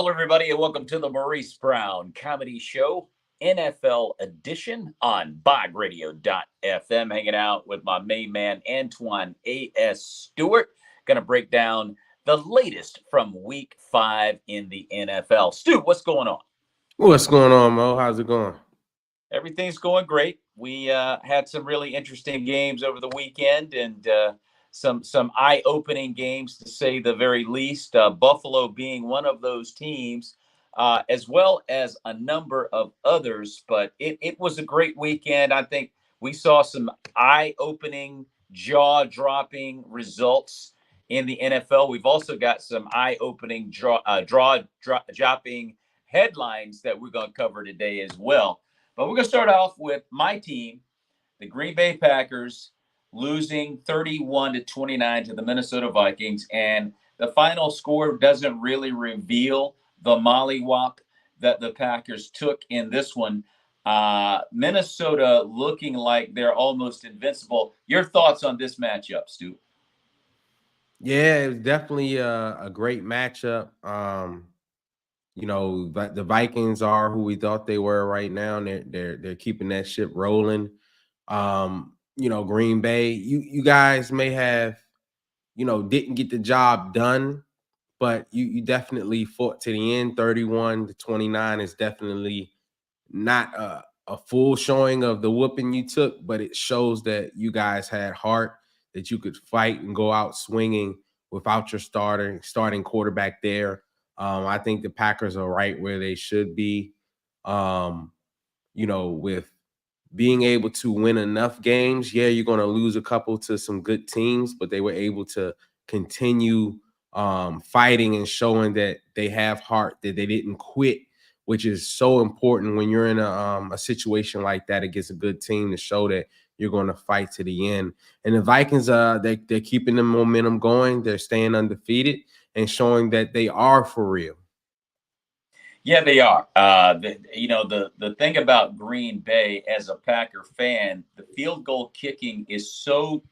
Hello, everybody, and welcome to the Maurice Brown Comedy Show, NFL edition on BogRadio.fm. Hanging out with my main man, Antoine A.S. Stewart. Going to break down the latest from Week 5 in the NFL. Stu, what's going on? What's going on, Mo? How's it going? Everything's going great. We had some really interesting games over the weekend, and some eye-opening games, to say the very least. Buffalo being one of those teams, as well as a number of others. But it was a great weekend. I think we saw some eye-opening, jaw-dropping results in the NFL. We've also got some eye-opening, dropping headlines that we're going to cover today as well. But we're going to start off with my team, the Green Bay Packers, losing 31-29 to the Minnesota Vikings. And the final score doesn't really reveal the mollywop that the Packers took in this one. Minnesota looking like they're almost invincible. Your thoughts on this matchup, Stu? Yeah, it was definitely a great matchup. But the Vikings are who we thought they were right now, and they're keeping that ship rolling. Green Bay, you guys may have, didn't get the job done, but you definitely fought to the end. 31-29 is definitely not a full showing of the whooping you took, but it shows that you guys had heart, that you could fight and go out swinging without your starting quarterback there. I think the Packers are right where they should be. With being able to win enough games, yeah, you're going to lose a couple to some good teams, but they were able to continue fighting and showing that they have heart, that they didn't quit, which is so important when you're in a situation like that against a good team, to show that you're going to fight to the end. And the Vikings, they're keeping the momentum going. They're staying undefeated and showing that they are for real. Yeah, they are. The thing about Green Bay as a Packer fan, the field goal kicking is so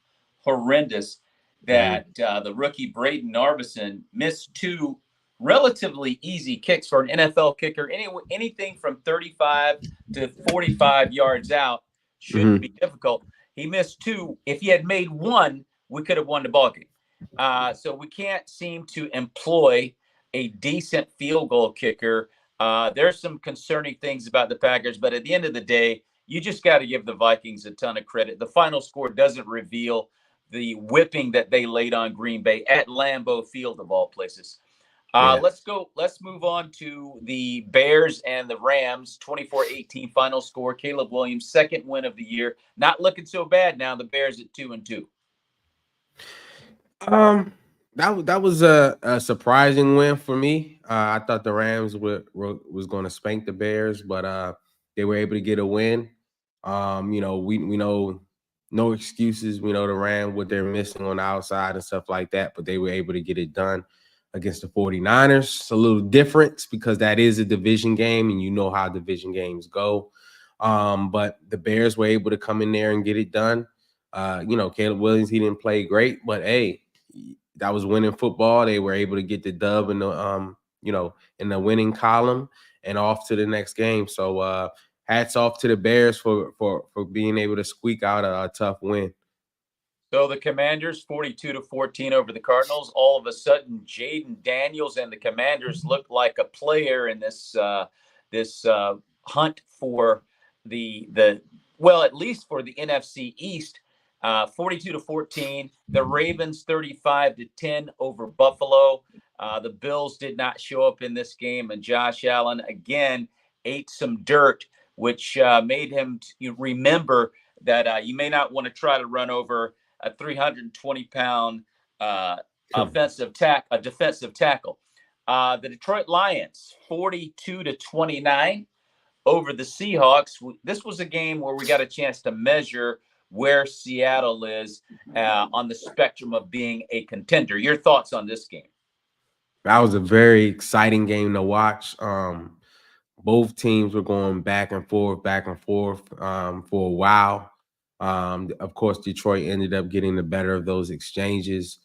horrendous that the rookie Braden Narvison missed two relatively easy kicks for an NFL kicker. Anything from 35 to 45 yards out shouldn't be difficult. He missed two. If he had made one, we could have won the ballgame. So we can't seem to employ a decent field goal kicker. There's some concerning things about the Packers, but at the end of the day, you just got to give the Vikings a ton of credit. The final score doesn't reveal the whipping that they laid on Green Bay at Lambeau Field, of all places. Let's move on to the Bears and the Rams. 24-18 final score. Caleb Williams, second win of the year. Not looking so bad now. The Bears at 2-2. That was a surprising win for me. I thought the Rams was going to spank the Bears, but they were able to get a win. We know no excuses. We know the Rams, what they're missing on the outside and stuff like that, but they were able to get it done against the 49ers. It's a little different because that is a division game, and you know how division games go. But the Bears were able to come in there and get it done. Caleb Williams, he didn't play great, but hey, that was winning football. They were able to get the dub in the in the winning column and off to the next game. So hats off to the Bears for being able to squeak out a tough win. So the Commanders 42-14 over the Cardinals. All of a sudden, Jaden Daniels and the Commanders look like a player in this hunt for at least for the NFC East. 42-14. The Ravens 35-10 over Buffalo. The Bills did not show up in this game, and Josh Allen again ate some dirt, which made him remember that you may not want to try to run over a 320-pound defensive tackle. The Detroit Lions 42-29 over the Seahawks. This was a game where we got a chance to measure where Seattle is on the spectrum of being a contender. Your thoughts on this game? That was a very exciting game to watch. Both teams were going back and forth for a while. Of course, Detroit ended up getting the better of those exchanges.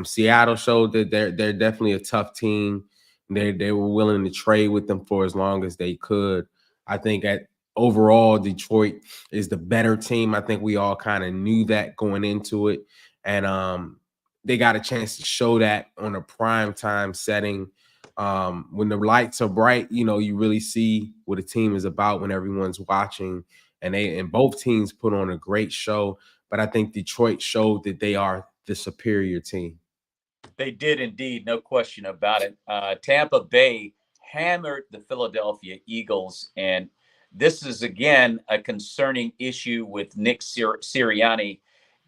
Seattle showed that they're definitely a tough team. They were willing to trade with them for as long as they could. I think at overall Detroit is the better team. I think we all kind of knew that going into it, and they got a chance to show that on a prime time setting. When the lights are bright, you really see what a team is about when everyone's watching, and both teams put on a great show. But I think Detroit showed that they are the superior team. They did indeed, no question about it. Tampa Bay hammered the Philadelphia Eagles, and this is again a concerning issue with Nick Sirianni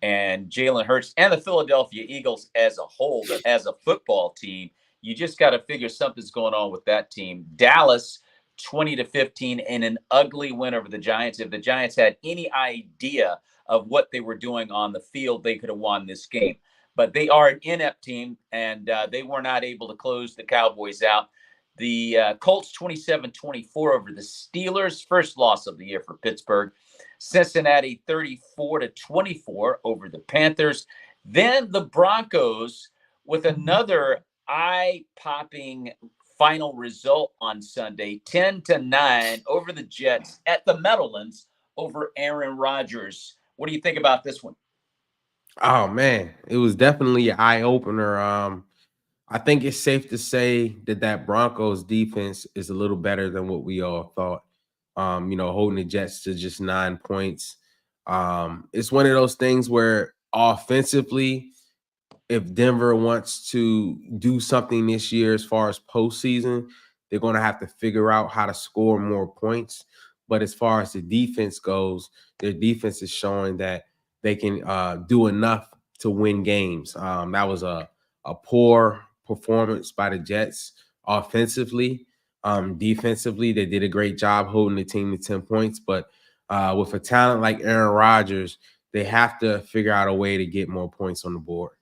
and Jalen Hurts and the Philadelphia Eagles as a whole. That as a football team, you just got to figure something's going on with that team. Dallas 20-15 in an ugly win over the Giants. If the Giants had any idea of what they were doing on the field, they could have won this game, but they are an inept team, and they were not able to close the Cowboys out. The Colts 27-24 over the Steelers, first loss of the year for Pittsburgh. Cincinnati 34-24 over the Panthers. Then the Broncos with another eye-popping final result on Sunday, 10-9 over the Jets at the Meadowlands over Aaron Rodgers. What do you think about this one? Oh man, it was definitely an eye opener. I think it's safe to say that Broncos defense is a little better than what we all thought. Holding the Jets to just 9 points. It's one of those things where offensively, if Denver wants to do something this year as far as postseason, they're going to have to figure out how to score more points. But as far as the defense goes, their defense is showing that they can do enough to win games. That was a poor performance by the Jets offensively. Defensively, they did a great job holding the team to 10 points. But with a talent like Aaron Rodgers, they have to figure out a way to get more points on the board.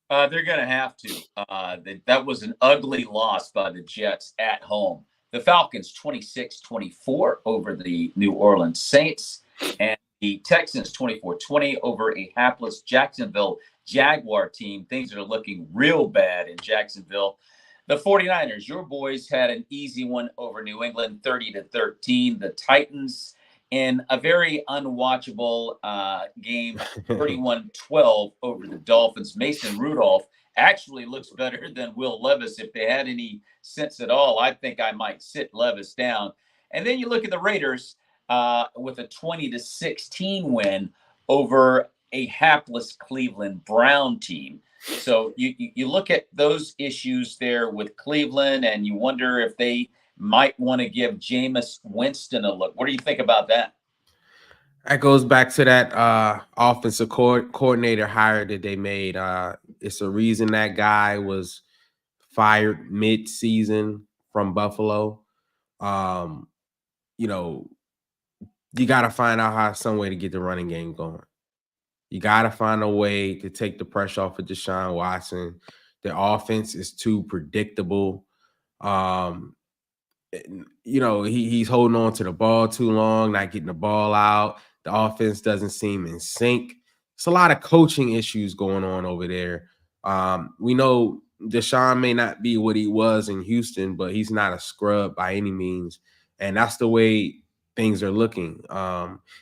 They're going to have to. That was an ugly loss by the Jets at home. The Falcons 26-24 over the New Orleans Saints, and the Texans 24-20 over a hapless Jacksonville Jaguar team. Things are looking real bad in Jacksonville. The 49ers, your boys, had an easy one over New England, 30-13. The Titans in a very unwatchable game, 31-12 over the Dolphins. Mason Rudolph actually looks better than Will Levis. If they had any sense at all, I think I might sit Levis down. And then you look at the Raiders with a 20-16 win over a hapless Cleveland Brown team. So you look at those issues there with Cleveland, and you wonder if they might want to give Jameis Winston a look. What do you think about that? That goes back to that offensive coordinator hire that they made. It's a reason that guy was fired mid-season from Buffalo. Um, you know, you got to find out some way to get the running game going. You got to find a way to take the pressure off of Deshaun Watson. The offense is too predictable. Um, he's holding on to the ball too long, not getting the ball out. The offense doesn't seem in sync. It's a lot of coaching issues going on over there. We know Deshaun may not be what he was in Houston, but he's not a scrub by any means. And that's the way things are looking.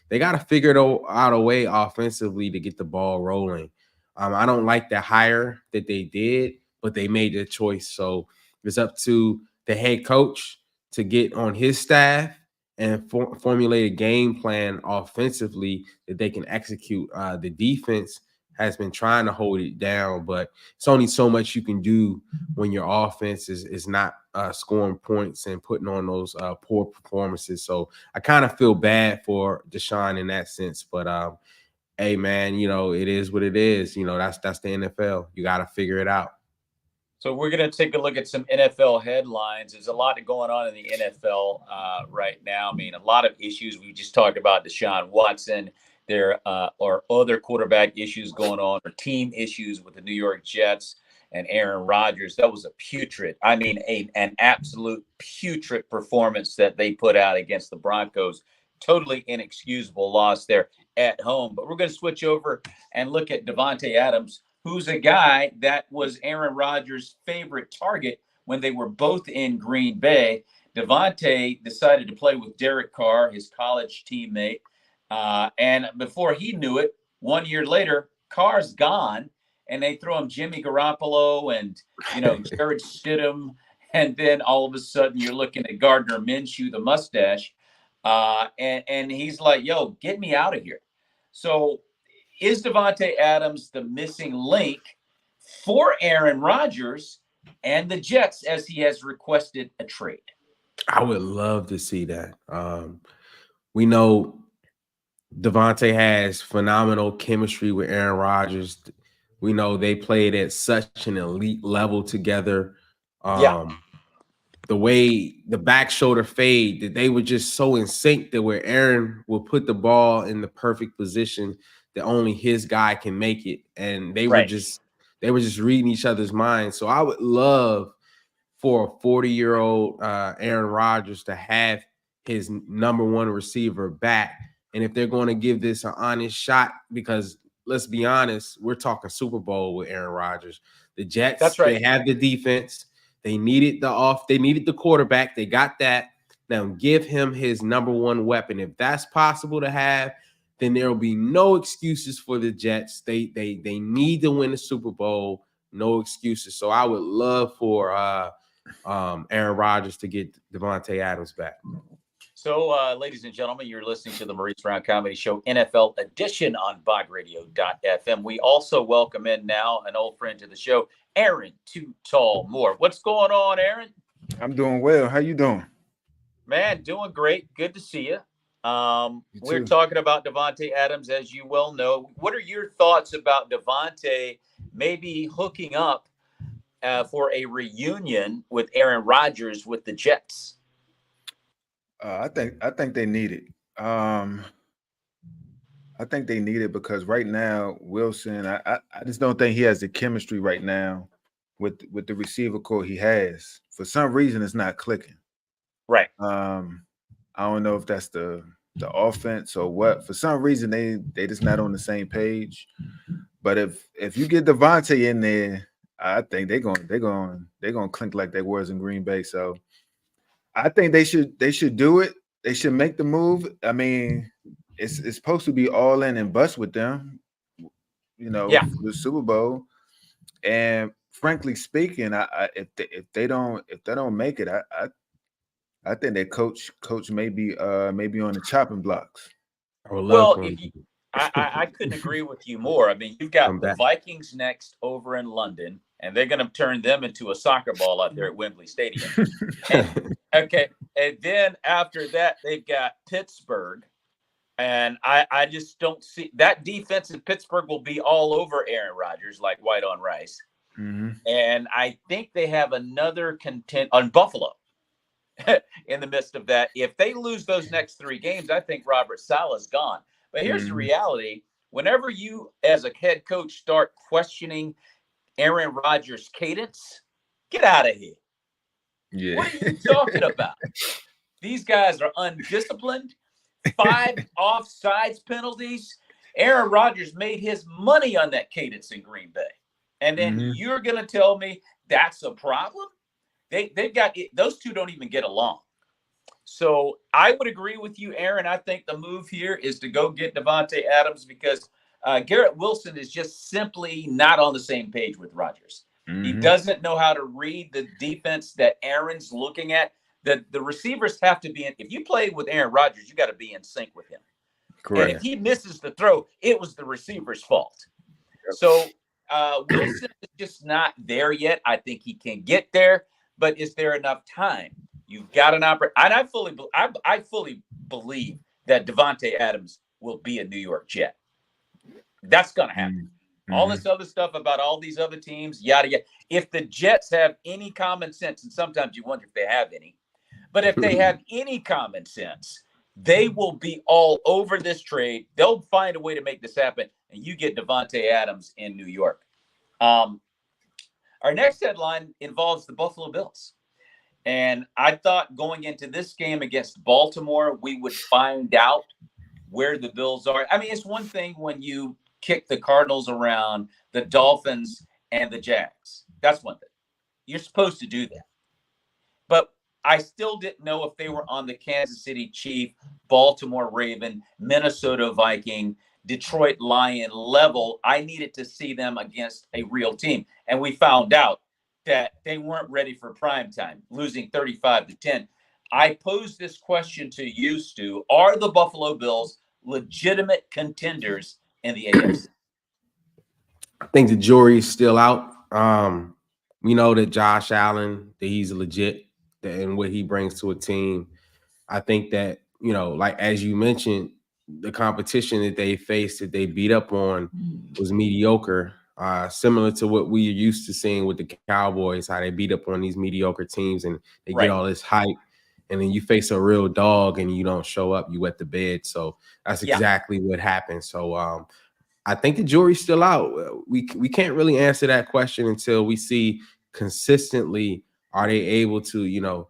They got to figure out a way offensively to get the ball rolling. I don't like the hire that they did, but they made their choice. So it's up to the head coach to get on his staff and formulate a game plan offensively that they can execute. The defense has been trying to hold it down, but it's only so much you can do when your offense is not scoring points and putting on those poor performances. So I kind of feel bad for Deshaun in that sense, but hey man, it is what it is. That's the NFL. You got to figure it out. So we're going to take a look at some NFL headlines. There's a lot going on in the NFL right now. I mean, a lot of issues. We just talked about Deshaun Watson. There are other quarterback issues going on, or team issues with the New York Jets and Aaron Rodgers. That was a putrid, I mean, an absolute putrid performance that they put out against the Broncos. Totally inexcusable loss there at home. But we're going to switch over and look at Davante Adams, who's a guy that was Aaron Rodgers' favorite target when they were both in Green Bay. Devontae decided to play with Derek Carr, his college teammate. And before he knew it, 1 year later, Carr's gone, and they throw him Jimmy Garoppolo and, Jared Stidham. And then all of a sudden, you're looking at Gardner Minshew, the mustache. And he's like, yo, get me out of here. So is Davante Adams the missing link for Aaron Rodgers and the Jets as he has requested a trade? I would love to see that. We know Davante has phenomenal chemistry with Aaron Rodgers. We know they played at such an elite level together. Yeah. The way the back shoulder fade, that they were just so in sync that where Aaron will put the ball in the perfect position that only his guy can make it. And they were just reading each other's minds. So I would love for a 40-year-old Aaron Rodgers to have his number one receiver back. And if they're going to give this an honest shot, because let's be honest, we're talking Super Bowl with Aaron Rodgers. The Jets, That's right. They have the defense. They needed they needed the quarterback. They got that. Now give him his number one weapon. If that's possible to have, then there will be no excuses for the Jets. They need to win the Super Bowl. No excuses. So I would love for Aaron Rodgers to get Davante Adams back. So, ladies and gentlemen, you're listening to the Maurice Brown Comedy Show NFL edition on BogRadio.fm. We also welcome in now an old friend to the show, Aaron Too Tall Moore. What's going on, Aaron? I'm doing well. How you doing? Man, doing great. Good to see you. We're talking about Davante Adams, as you well know. What are your thoughts about Davante maybe hooking up for a reunion with Aaron Rodgers with the Jets? I think they need it. I think they need it because right now Wilson, I just don't think he has the chemistry right now with the receiver core he has. For some reason, it's not clicking. Right. I don't know if that's the offense or what. For some reason, they just not on the same page. But if you get Davante in there, I think they're gonna clink like they was in Green Bay. So I think they should do it. They should make the move. I mean, it's supposed to be all in and bust with them, for the Super Bowl. And frankly speaking, if they don't make it, I think that coach may be on the chopping blocks. I couldn't agree with you more. I mean, you've got the Vikings next over in London, and they're going to turn them into a soccer ball out there at Wembley Stadium. And then after that, they've got Pittsburgh. And I just don't see that defense in Pittsburgh will be all over Aaron Rodgers like white on rice. Mm-hmm. And I think they have another content on Buffalo in the midst of that. If they lose those next 3 games, I think Robert Saleh's gone. But here's the reality. Whenever you, as a head coach, start questioning Aaron Rodgers' cadence, get out of here. Yeah. What are you talking about? These guys are undisciplined. 5 offsides penalties. Aaron Rodgers made his money on that cadence in Green Bay. And then you're going to tell me that's a problem? They've got – those two don't even get along. So I would agree with you, Aaron. I think the move here is to go get Davante Adams because Garrett Wilson is just simply not on the same page with Rodgers. He doesn't know how to read the defense that Aaron's looking at. The receivers have to be in. If you play with Aaron Rodgers, you got to be in sync with him. Correct. And if he misses the throw, it was the receiver's fault. Yep. So Wilson is just not there yet. I think he can get there, but is there enough time? You've got an opportunity. And I fully believe that Davante Adams will be a New York Jet. That's going to happen. All this other stuff about all these other teams, yada, yada. If the Jets have any common sense, and sometimes you wonder if they have any, but if they have any common sense, they will be all over this trade. They'll find a way to make this happen, and you get Davante Adams in New York. Our next headline involves the Buffalo Bills. And I thought going into this game against Baltimore, we would find out where the Bills are. I mean, it's one thing when you kick the Cardinals around, the Dolphins, and the Jags. That's one thing. You're supposed to do that. I still didn't know if they were on the Kansas City Chief, Baltimore Raven, Minnesota Viking, Detroit Lion level. I needed to see them against a real team. And we found out that they weren't ready for prime time, losing 35-10. I posed this question to you, Stu. Are the Buffalo Bills legitimate contenders in the AFC? I think the jury's still out. We know that Josh Allen, that he's legit and what he brings to a team. I think that, like as you mentioned, the competition that they faced, that they beat up on, was mediocre. Similar to what we are used to seeing with the Cowboys, how they beat up on these mediocre teams and they get all this hype. And then you face a real dog and you don't show up, you wet the bed. So that's exactly what happened. So I think the jury's still out. We can't really answer that question until we see consistently, are they able to,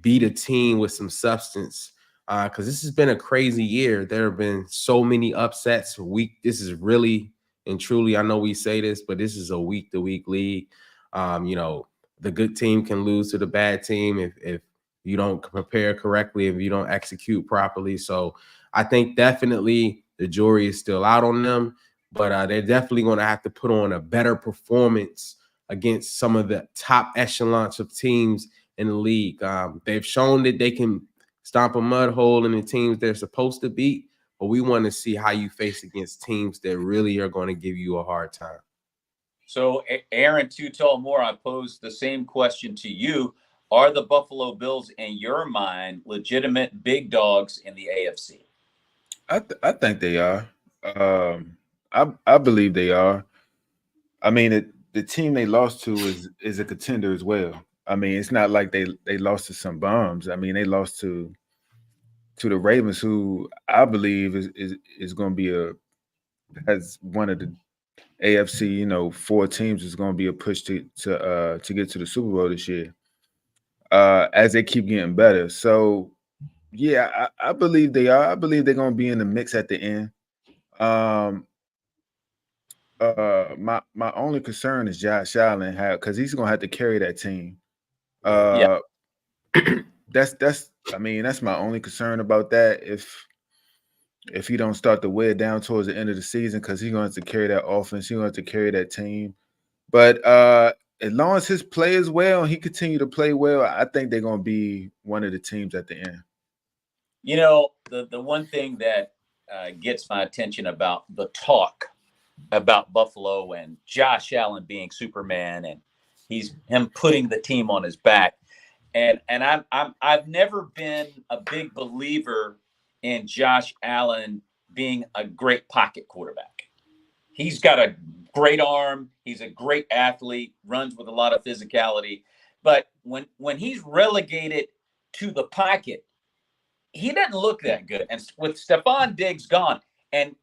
beat a team with some substance? Because this has been a crazy year. There have been so many upsets. This is really and truly, I know we say this, but this is a week-to-week league. The good team can lose to the bad team if you don't prepare correctly, if you don't execute properly. So I think definitely the jury is still out on them, but they're definitely going to have to put on a better performance against some of the top echelons of teams in the league. They've shown that they can stomp a mud hole in the teams they're supposed to beat, but we want to see how you face against teams that really are going to give you a hard time. So, Aaron Too Moore, I posed the same question to you. Are the Buffalo Bills, in your mind, legitimate big dogs in the AFC? I think they are. I believe they are. I mean, the team they lost to is a contender as well. I mean, it's not like they lost to some bums. I mean, they lost to the Ravens, who I believe is going to be has one of the AFC, 4 teams is going to be a push to get to the Super Bowl this year. As they keep getting better. So yeah, I believe they are. I believe they're going to be in the mix at the end. My only concern is Josh Allen, because he's gonna have to carry that team. That's my only concern about that. If he don't start to wear down towards the end of the season, because he's gonna have to carry that offense, he's gonna have to carry that team. But as long as his play is well and he continue to play well, I think they're gonna be one of the teams at the end. The one thing that gets my attention about the talk about Buffalo and Josh Allen being Superman and him putting the team on his back, and I've never been a big believer in Josh Allen being a great pocket quarterback. He's got a great arm. He's a great athlete, runs with a lot of physicality. But when he's relegated to the pocket, he doesn't look that good. And with Stephon Diggs gone and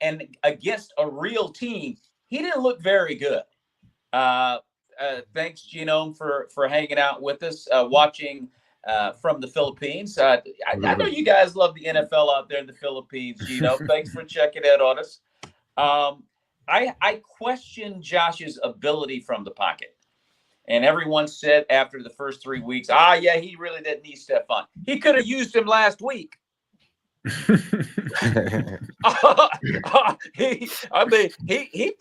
against a real team, he didn't look very good. Thanks, Genome, for hanging out with us, watching from the Philippines. I know you guys love the NFL out there in the Philippines, Genome. Thanks for checking in on us. I question Josh's ability from the pocket. And everyone said after the first 3 weeks, he really didn't need Stephon. He could have used him last week. He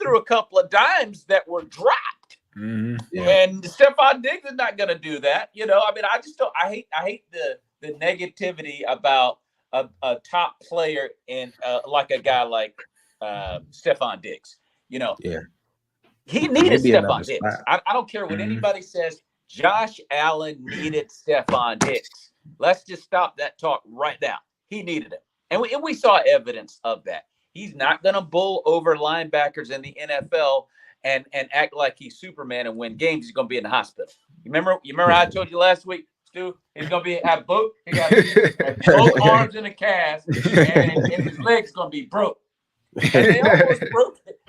threw a couple of dimes that were dropped. Mm-hmm. Yeah. And Stephon Diggs is not going to do that. I just don't. I hate the negativity about a top player and like a guy like Stephon Diggs. Yeah. He needed Stephon Diggs. I don't care what anybody says. Josh Allen needed Stephon Diggs. Let's just stop that talk right now. He needed him. And we saw evidence of that. He's not going to bull over linebackers in the NFL and act like he's Superman and win games. He's going to be in the hospital. You remember I told you last week, Stu, he's going to have both arms in a cast and his leg's going to be broke. And they almost broke it.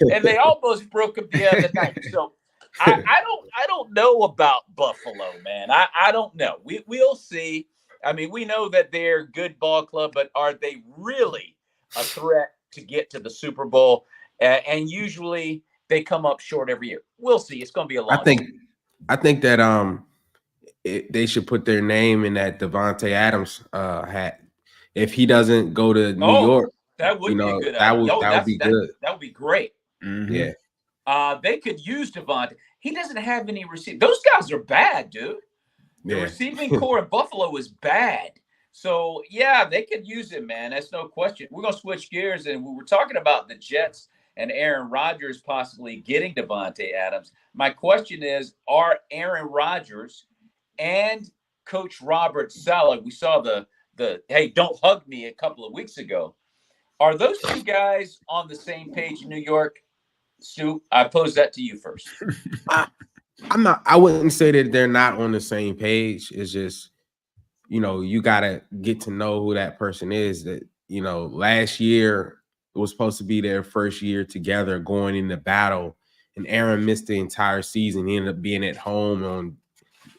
And they almost broke him the other night. So I don't know about Buffalo, man. I don't know. We'll see. I mean, we know that they're a good ball club, but are they really a threat to get to the Super Bowl? And usually they come up short every year. We'll see. It's going to be a long I think that they should put their name in that Devontae Adams hat. If he doesn't go to New Oh, York, that you would be a know, good that idea. would Oh, that would be good. that would be great. Mm-hmm. Yeah, They could use Devontae. He doesn't have any receive. Those guys are bad, dude. The yeah. receiving core in Buffalo is bad. So yeah, they could use him, man. That's no question. We're gonna switch gears, and we were talking about the Jets and Aaron Rodgers possibly getting Devontae Adams. My question is: are Aaron Rodgers and Coach Robert Saleh? We saw the hey, don't hug me a couple of weeks ago. Are those two guys on the same page in New York? Stu, I pose that to you first. I, I'm not. I wouldn't say that they're not on the same page. It's just, you gotta get to know who that person is. That, last year it was supposed to be their first year together going into battle, and Aaron missed the entire season. He ended up being at home on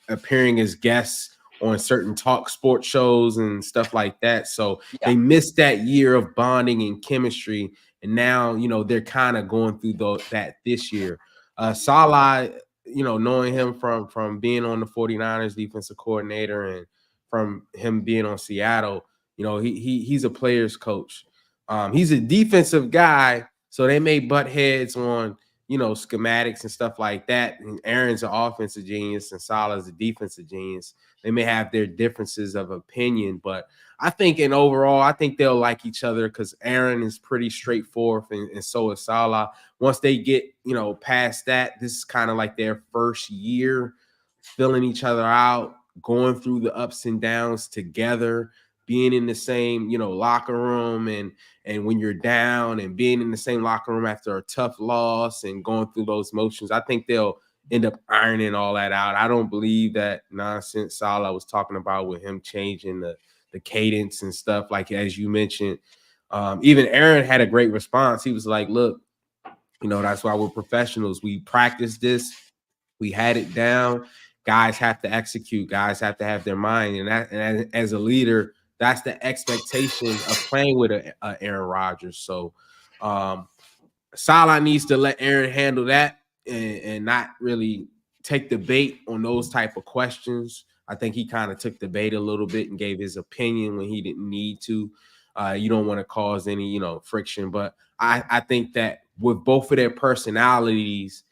appearing as guests on certain talk sports shows and stuff like that. So Yeah, they missed that year of bonding and chemistry. And now, they're kind of going through that this year. Salah, knowing him from being on the 49ers defensive coordinator and from him being on Seattle, he's a player's coach. He's a defensive guy, so they may butt heads on schematics and stuff like that. And Aaron's an offensive genius and Salah's a defensive genius. They may have their differences of opinion, but I think overall, I think they'll like each other because Aaron is pretty straightforward and so is Salah. Once they get, past that, this is kind of like their first year filling each other out, going through the ups and downs together, being in the same, locker room and when you're down and being in the same locker room after a tough loss and going through those motions. I think they'll end up ironing all that out. I don't believe that nonsense Salah was talking about with him changing the cadence and stuff, like as you mentioned. Even Aaron had a great response. He was like, look, that's why we're professionals. We practice this. We had it down. Guys have to execute. Guys have to have their mind. And as a leader, that's the expectation of playing with a Aaron Rodgers. So Salah needs to let Aaron handle that and not really take the bait on those type of questions. I think he kind of took the bait a little bit and gave his opinion when he didn't need to. You don't want to cause any, friction. But I think that with both of their personalities,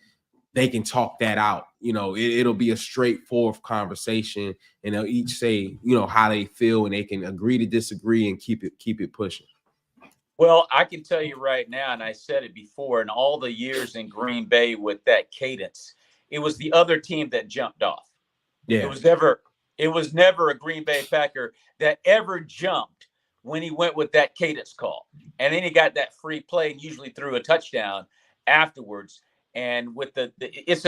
they can talk that out. It'll be a straightforward conversation, and they'll each say, how they feel, and they can agree to disagree and keep it pushing. well, I can tell you right now, and I said it before, in all the years in Green Bay with that cadence, it was the other team that jumped off. It Yeah. was never it was never a Green Bay Packer that ever jumped when he went with that cadence call. And then he got that free play and usually threw a touchdown afterwards. And with it's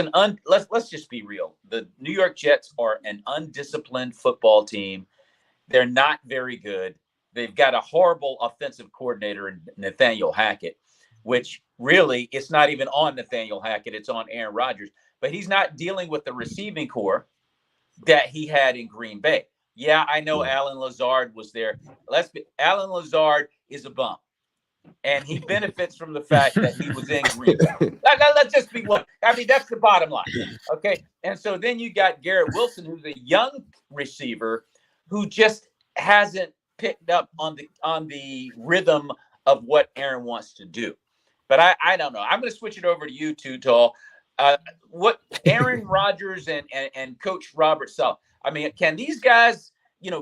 let's just be real. The New York Jets are an undisciplined football team. They're not very good. They've got a horrible offensive coordinator in Nathaniel Hackett, which really it's not even on Nathaniel Hackett. It's on Aaron Rodgers. But he's not dealing with the receiving core that he had in Green Bay. Yeah, I know Alan Lazard was there. Alan Lazard is a bum. And he benefits from the fact that he was in Green Bay. Let's just be one. I mean, that's the bottom line. Okay. And so then you got Garrett Wilson, who's a young receiver who just hasn't picked up on the rhythm of what Aaron wants to do. But I don't know. I'm going to switch it over to you two, Tall. What Aaron Rodgers and Coach Robert Saleh. I mean, can these guys,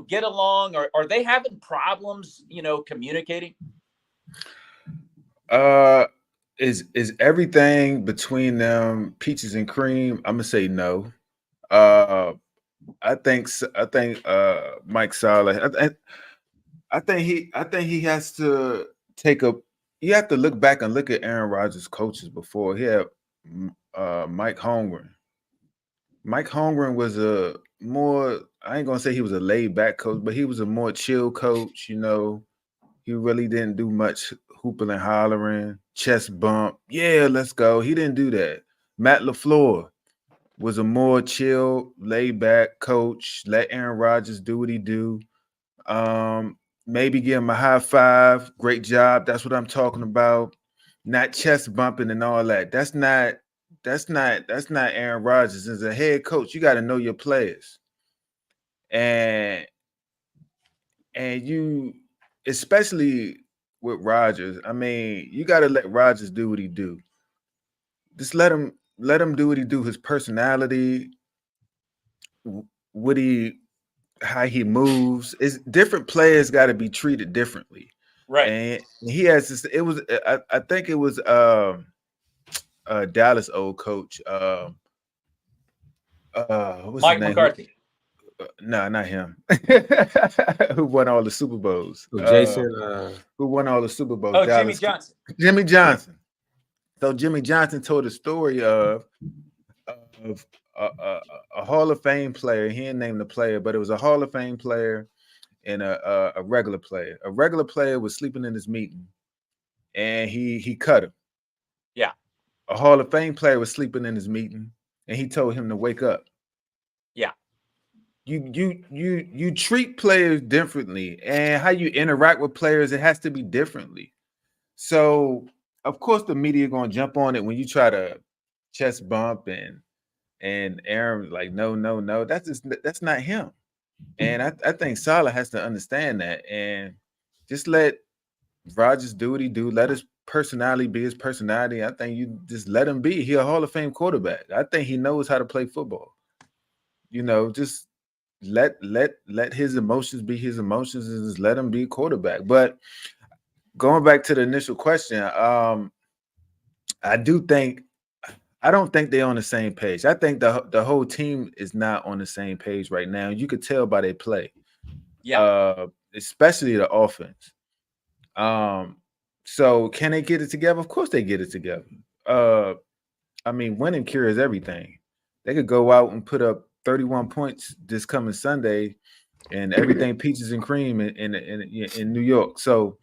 get along, or are they having problems, communicating? Is everything between them peaches and cream? I'm gonna say no. I think Mike Saleh. I think he has to take a. You have to look back and look at Aaron Rodgers' coaches before. He had Mike Holmgren. Mike Holmgren was a more. I ain't gonna say he was a laid back coach, but he was a more chill coach. He really didn't do much hooping and hollering, chest bump. Yeah, let's go. He didn't do that. Matt LaFleur was a more chill, laid back coach. Let Aaron Rodgers do what he do. Maybe give him a high five. Great job. That's what I'm talking about. Not chest bumping and all that. That's not Aaron Rodgers. As a head coach, you got to know your players. and you, especially with Rodgers. I mean, you got to let Rodgers do what he do. Just let him do what he do. His personality, what he how he moves. Is different players got to be treated differently. Right. And he has this. It was I think it was Dallas old coach. What's his Mike name? McCarthy. No, not him. Who won all the Super Bowls? So Jason, Who won all the Super Bowls? Oh, Jimmy Dallas. Johnson. Jimmy Johnson. So Jimmy Johnson told a story of a Hall of Fame player. He didn't name the player, but it was a Hall of Fame player and a regular player. A regular player was sleeping in his meeting, and he cut him. Yeah. A Hall of Fame player was sleeping in his meeting, and he told him to wake up. Yeah. You treat players differently, and how you interact with players, it has to be differently. So of course the media gonna jump on it when you try to chest bump and Aaron like no, that's not him. And I think Salah has to understand that and just let Rodgers do what he do. Let his personality be his personality. I think you just let him be. He a Hall of Fame quarterback. I think he knows how to play football. Just let his emotions be his emotions and just let him be quarterback. But going back to the initial question, I do think I don't think they're on the same page. I think the whole team is not on the same page right now. You could tell by their play, Yeah. especially the offense. So can they get it together? Of course they get it together. I mean, winning cures everything. They could go out and put up 31 points this coming Sunday, and everything peaches and cream in New York. So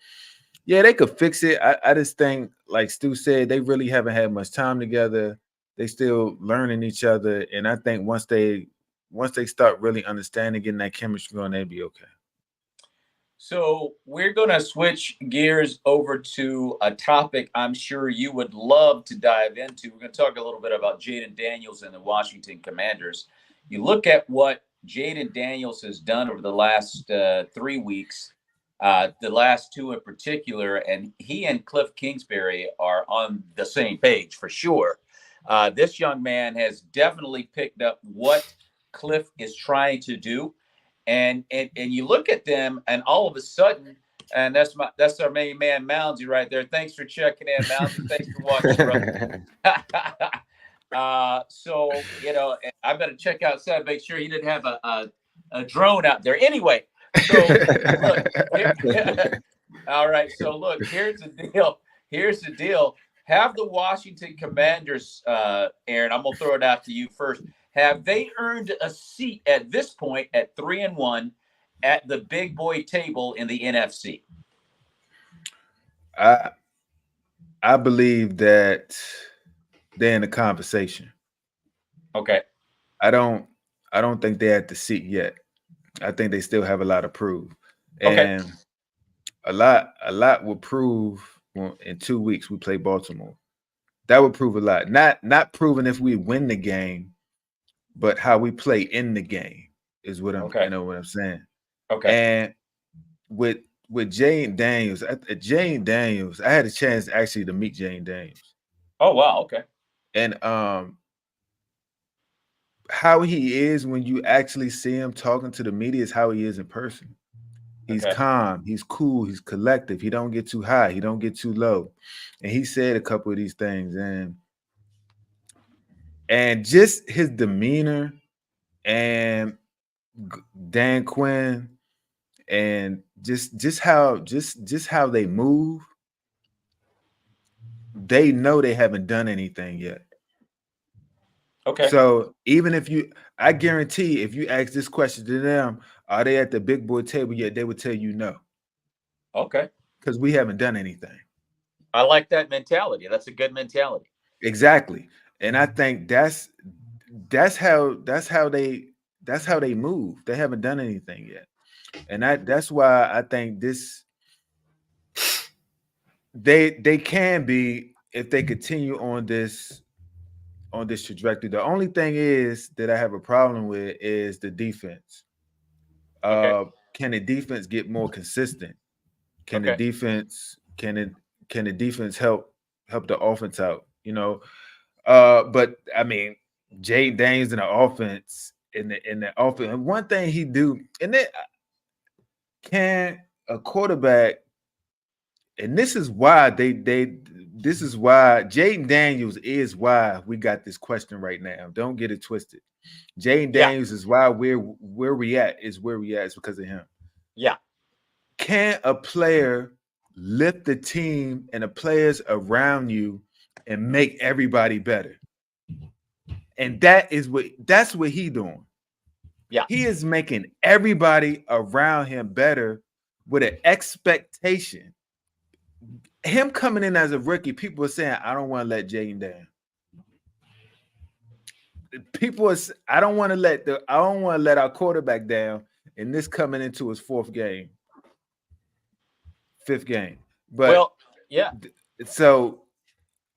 yeah, they could fix it. I just think, like Stu said, they really haven't had much time together. They still learning each other, and I think once they start really understanding, getting that chemistry going, they'll be okay. So we're going to switch gears over to a topic I'm sure you would love to dive into. We're going to talk a little bit about Jaden Daniels and the Washington Commanders. You look at what Jaden Daniels has done over the last 3 weeks, the last two in particular, and he and Cliff Kingsbury are on the same page for sure. This young man has definitely picked up what Cliff is trying to do, and you look at them, and all of a sudden, and that's our main man Moundsy right there. Thanks for checking in, Moundsy. Thanks for watching, brother. So I better check outside, make sure he didn't have a drone out there. Anyway, so look, all right. So look, here's the deal. Here's the deal. Have the Washington Commanders, Aaron? I'm gonna throw it out to you first. Have they earned a seat at this point at 3-1 at the big boy table in the NFC? I believe that they're in the conversation. Okay. I don't think they're at the seat yet. I think they still have a lot to prove. Okay. And a lot will prove in 2 weeks we play Baltimore. That would prove a lot. Not proving if we win the game, but how we play in the game is what I'm Okay. what I'm saying. Okay. And with Jane Daniels, I had a chance actually to meet Jane Daniels. Oh wow, okay. And how he is when you actually see him talking to the media is how he is in person. He's calm, he's cool, he's collective. He don't get too high, he don't get too low. And he said a couple of these things, and just his demeanor and Dan Quinn and just how they move, they know they haven't done anything yet. Okay. So even I guarantee if you ask this question to them, are they at the big boy table yet? They would tell you no. Okay. Because we haven't done anything. I like that mentality. That's a good mentality. Exactly. And I think that's how they move. They haven't done anything yet. And that's why I think they can be, if they continue on this trajectory. The only thing is that I have a problem with is the defense. Okay. Can the defense get more consistent? Can the Okay. defense can the defense help the offense out? But I mean, Jay Daniels in the offense in the offense. And one thing he do, and then can a quarterback, and this is why this is why Jaden Daniels is why we got this question right now. Don't get it twisted. Jaden Yeah. Daniels is why we're where we at is where we at is because of him. Yeah. Can a player lift the team and the players around you and make everybody better? And that's what he doing. Yeah. He is making everybody around him better with an expectation. Him coming in as a rookie, people are saying, I don't want to let Jaden down. I don't want to let our quarterback down. And this coming into his fifth game. But Well, yeah. so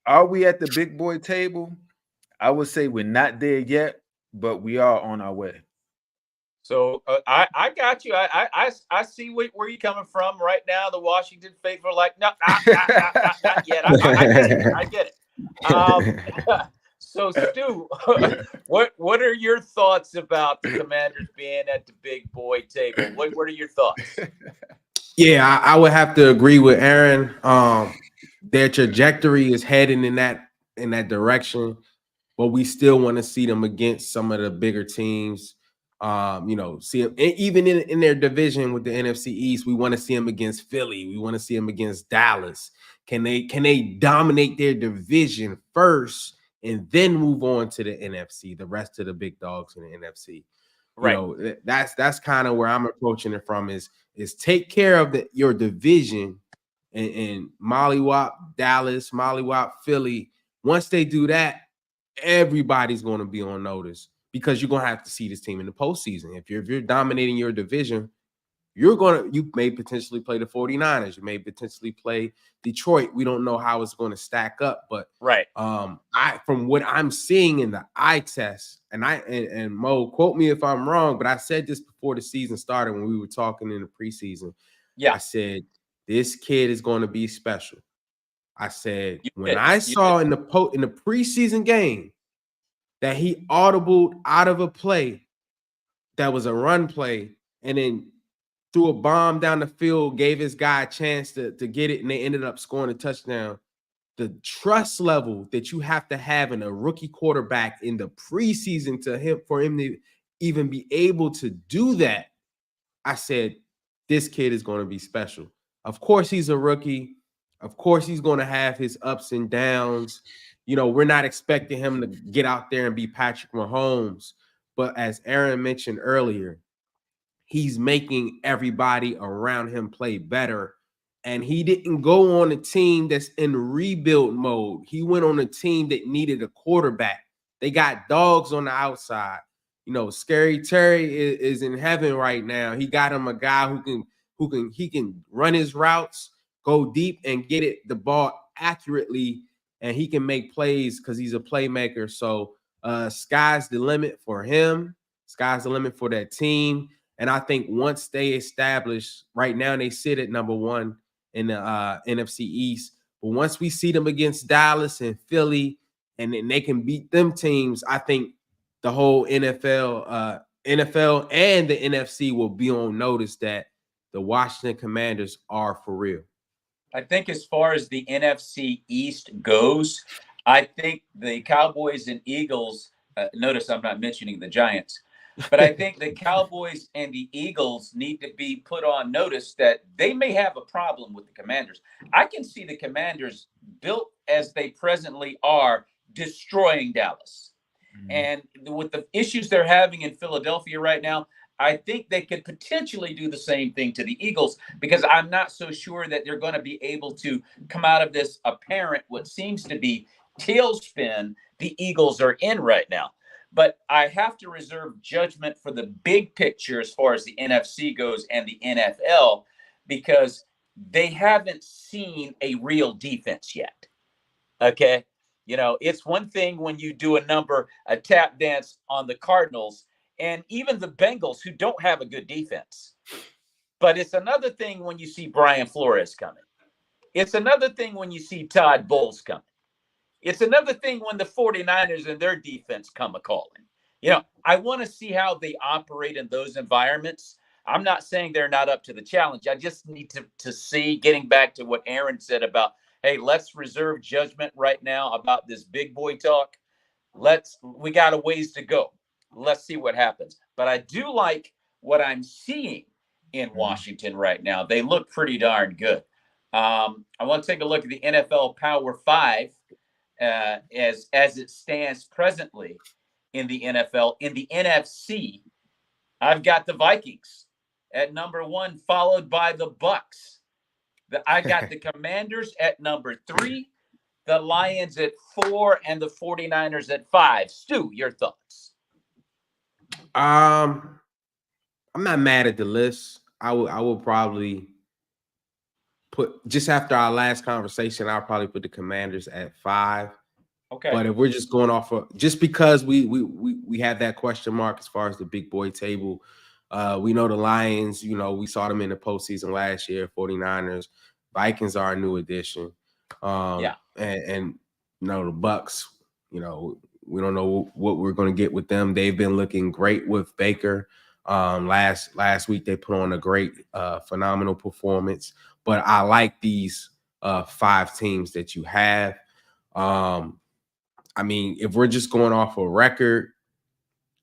are we at the big boy table? I would say we're not there yet, but we are on our way. So I got you. I see where you're coming from right now. The Washington faithful are like, no, not yet. I get it. So Stu, what are your thoughts about the Commanders being at the big boy table? What are your thoughts? Yeah, I would have to agree with Aaron. Their trajectory is heading in that direction, but we still want to see them against some of the bigger teams. See them even in their division with the NFC East. We want to see them against Philly. We want to see them against Dallas. Can they dominate their division first and then move on to the NFC, the rest of the big dogs in the NFC? Right. That's kind of where I'm approaching it from is take care of your division and mollywop Dallas, mollywop Philly. Once they do that, everybody's going to be on notice because you're going to have to see this team in the postseason. If you're dominating your division, you may potentially play the 49ers. You may potentially play Detroit. We don't know how it's going to stack up, but right. From what I'm seeing in the eye test, and Mo, quote me if I'm wrong, but I said this before the season started when we were talking in the preseason. Yeah. I said this kid is going to be special. I said you saw in the preseason game that he audibled out of a play that was a run play and then threw a bomb down the field, gave his guy a chance to get it, and they ended up scoring a touchdown. The trust level that you have to have in a rookie quarterback in the preseason for him to even be able to do that, I said, this kid is going to be special. Of course, he's a rookie. Of course, he's going to have his ups and downs. We're not expecting him to get out there and be Patrick Mahomes. But as Aaron mentioned earlier, he's making everybody around him play better. And he didn't go on a team that's in rebuild mode. He went on a team that needed a quarterback. They got dogs on the outside. Scary Terry is in heaven right now. He got him a guy he can run his routes, go deep, and get the ball accurately, and he can make plays because he's a playmaker. So sky's the limit for him. Sky's the limit for that team. And I think once they establish, right now they sit at number one in the NFC East. But once we see them against Dallas and Philly, and then they can beat them teams, I think the whole NFL and the NFC will be on notice that the Washington Commanders are for real. I think as far as the NFC East goes, I think the Cowboys and Eagles, notice I'm not mentioning the Giants, but I think the Cowboys and the Eagles need to be put on notice that they may have a problem with the Commanders. I can see the Commanders, built as they presently are, destroying Dallas. Mm-hmm. And with the issues they're having in Philadelphia right now, I think they could potentially do the same thing to the Eagles, because I'm not so sure that they're going to be able to come out of this apparent, what seems to be tailspin the Eagles are in right now. But I have to reserve judgment for the big picture as far as the NFC goes and the NFL, because they haven't seen a real defense yet. Okay. It's one thing when you do a tap dance on the Cardinals and even the Bengals, who don't have a good defense. But it's another thing when you see Brian Flores coming. It's another thing when you see Todd Bowles coming. It's another thing when the 49ers and their defense come a-calling. I want to see how they operate in those environments. I'm not saying they're not up to the challenge. I just need to see, getting back to what Aaron said about, hey, let's reserve judgment right now about this big boy talk. We got a ways to go. Let's see what happens. But I do like what I'm seeing in Washington right now. They look pretty darn good. I want to take a look at the NFL Power 5 as it stands presently in the NFL. In the NFC, I've got the Vikings at number 1, followed by the Bucks. I got the Commanders at number 3, the Lions at 4, and the 49ers at 5. Stu, your thoughts? I'm not mad at the list. I will probably put, just after our last conversation, I'll probably put the Commanders at 5. Okay. But if we're just going off of, just because we have that question mark as far as the big boy table, we know the Lions, we saw them in the postseason last year, 49ers, Vikings are a new addition. And the Bucks, we don't know what we're going to get with them. They've been looking great with Baker. Last week they put on a great, phenomenal performance. But I like these 5 teams that you have. I mean, if we're just going off a record,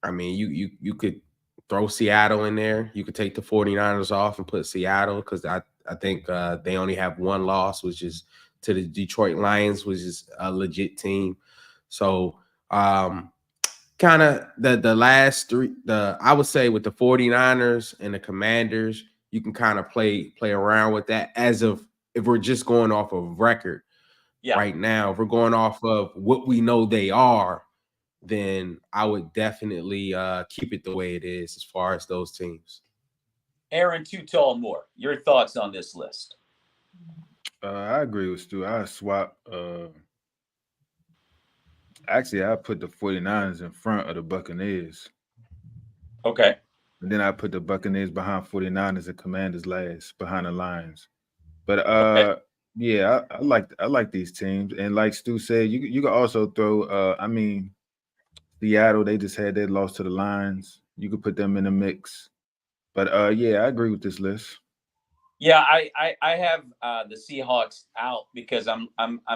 I mean, you could throw Seattle in there. You could take the 49ers off and put Seattle, because I think they only have 1 loss, which is to the Detroit Lions, which is a legit team. So kind of the last 3, I would say with the 49ers and the Commanders, you can kind of play around with that if we're just going off of record. Yeah. Right now, if we're going off of what we know they are, then I would definitely keep it the way it is as far as those teams. Aaron Too Tall Moore, your thoughts on this list? I agree with Stu. I swap. Actually, I put the 49ers in front of the Buccaneers. Okay. And then I put the Buccaneers behind 49ers and Commanders last, behind the Lions. But yeah, I like these teams. And like Stu said, you can also throw Seattle, they just had their loss to the Lions. You could put them in the mix. But yeah, I agree with this list. Yeah, I have the Seahawks out because I'm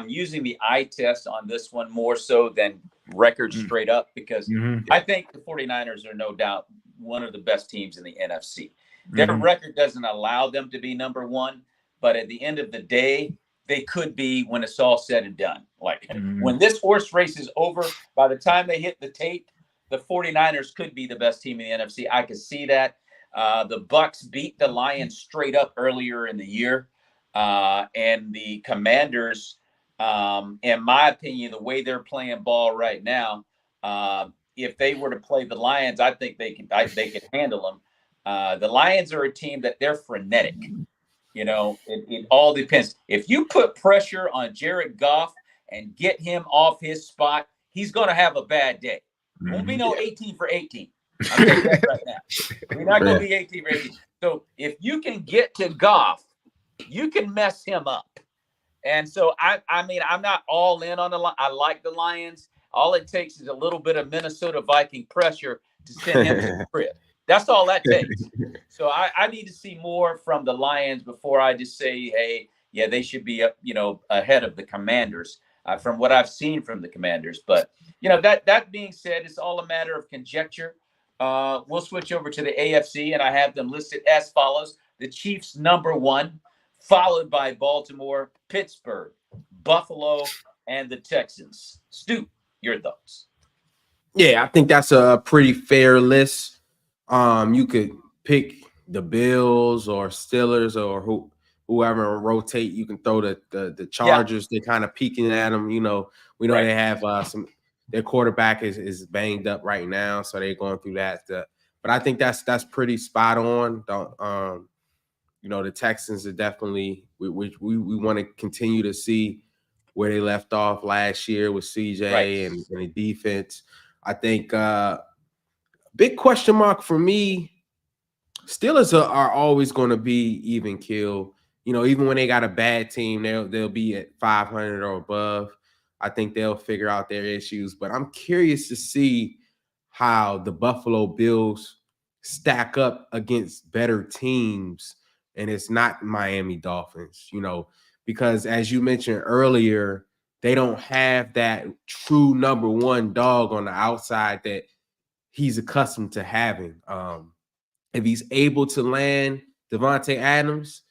using the eye test on this one more so than record straight up, because I think the 49ers are no doubt one of the best teams in the NFC. Their record doesn't allow them to be number 1, but at the end of the day, they could be when it's all said and done. Like when this horse race is over, by the time they hit the tape, the 49ers could be the best team in the NFC. I could see that. The Bucks beat the Lions straight up earlier in the year. And the Commanders, in my opinion, the way they're playing ball right now, if they were to play the Lions, I think they could handle them. The Lions are a team that they're frenetic. It all depends. If you put pressure on Jared Goff and get him off his spot, he's going to have a bad day. Won't be no 18 for 18. I'll tell you that right now. We're not going to be 18 for 18. So if you can get to Goff, you can mess him up. And so, I mean, I'm not all in on the Lions. I like the Lions. All it takes is a little bit of Minnesota Viking pressure to send him to the crib. That's all that takes. So I need to see more from the Lions before I just say, hey, yeah, they should be ahead of the Commanders from what I've seen from the Commanders. But, that being said, it's all a matter of conjecture. We'll switch over to the AFC, and I have them listed as follows. The Chiefs, number 1, followed by Baltimore, Pittsburgh, Buffalo, and the Texans. Stu, your thoughts? Yeah, I think that's a pretty fair list. You could pick the Bills or Steelers or whoever and rotate. You can throw the Chargers. Yeah. They're kind of peeking at them. We know they have their quarterback is banged up right now, so they're going through that. But I think that's pretty spot on. The Texans are definitely we want to continue to see where they left off last year with CJ and the defense. I think Big question mark for me. Steelers are always going to be even kill. You know, even when they got a bad team, they'll be at 500 or above. I think they'll figure out their issues. But I'm curious to see how the Buffalo Bills stack up against better teams, and it's not Miami Dolphins. You know, because as you mentioned earlier, they don't have that true number one dog on the outside that he's accustomed to having. If he's able to land Devontae Adams,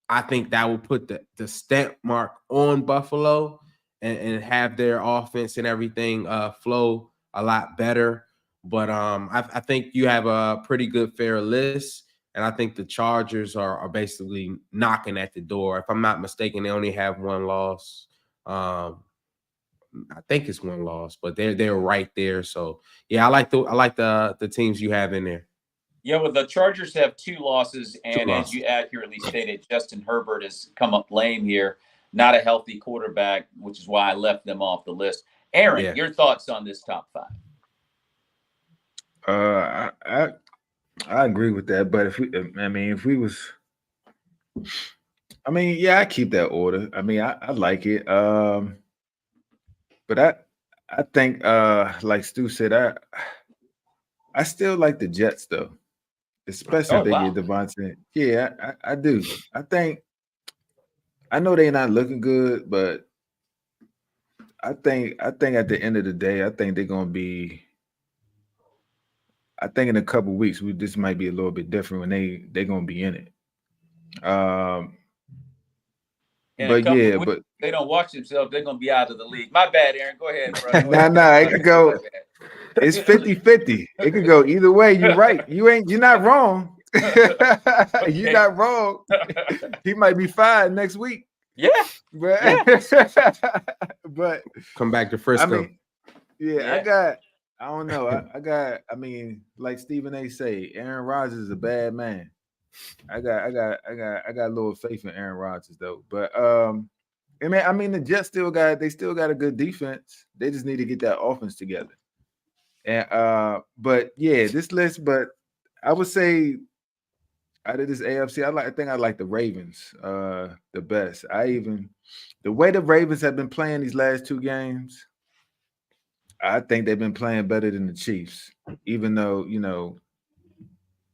I think that will put the stamp mark on Buffalo and have their offense and everything flow a lot better. But I think you have a pretty good fair list, and I think the Chargers are basically knocking at the door. If I'm not mistaken, they only have one loss. I think it's one loss, but they're right there. So yeah, I like the teams you have in there. Yeah, well, the Chargers have 2 losses, Two and as losses. you accurately stated, Justin Herbert has come up lame here. Not a healthy quarterback, which is why I left them off the list. Aaron, Yeah. your thoughts on this top 5? I agree with that, but if we was, yeah, I keep that order. I like it. But I think like Stu said, I still like the Jets though, especially if Oh, they wow. get Devontae. Yeah, I do. I know they're not looking good, but I think at the end of the day, I think they're gonna be. I think in a couple of weeks, this might be a little bit different when they're gonna be in it. In a But couple yeah, of weeks, but if they don't watch themselves, they're going to be out of the league. My bad, Aaron. Go ahead, bro. Go ahead. nah, it could go. My bad. It's 50-50. It could go either way. You're right. You're not wrong. You're not wrong. He might be fired next week. Yeah. But Come back to Frisco. I don't know. Like Stephen A. say, Aaron Rodgers is a bad man. I got a little faith in Aaron Rodgers though. But the Jets still got a good defense. They just need to get that offense together. And but yeah, this list, but I would say out of this AFC, I think I like the Ravens the best. The way the Ravens have been playing these last 2 games, I think they've been playing better than the Chiefs, even though,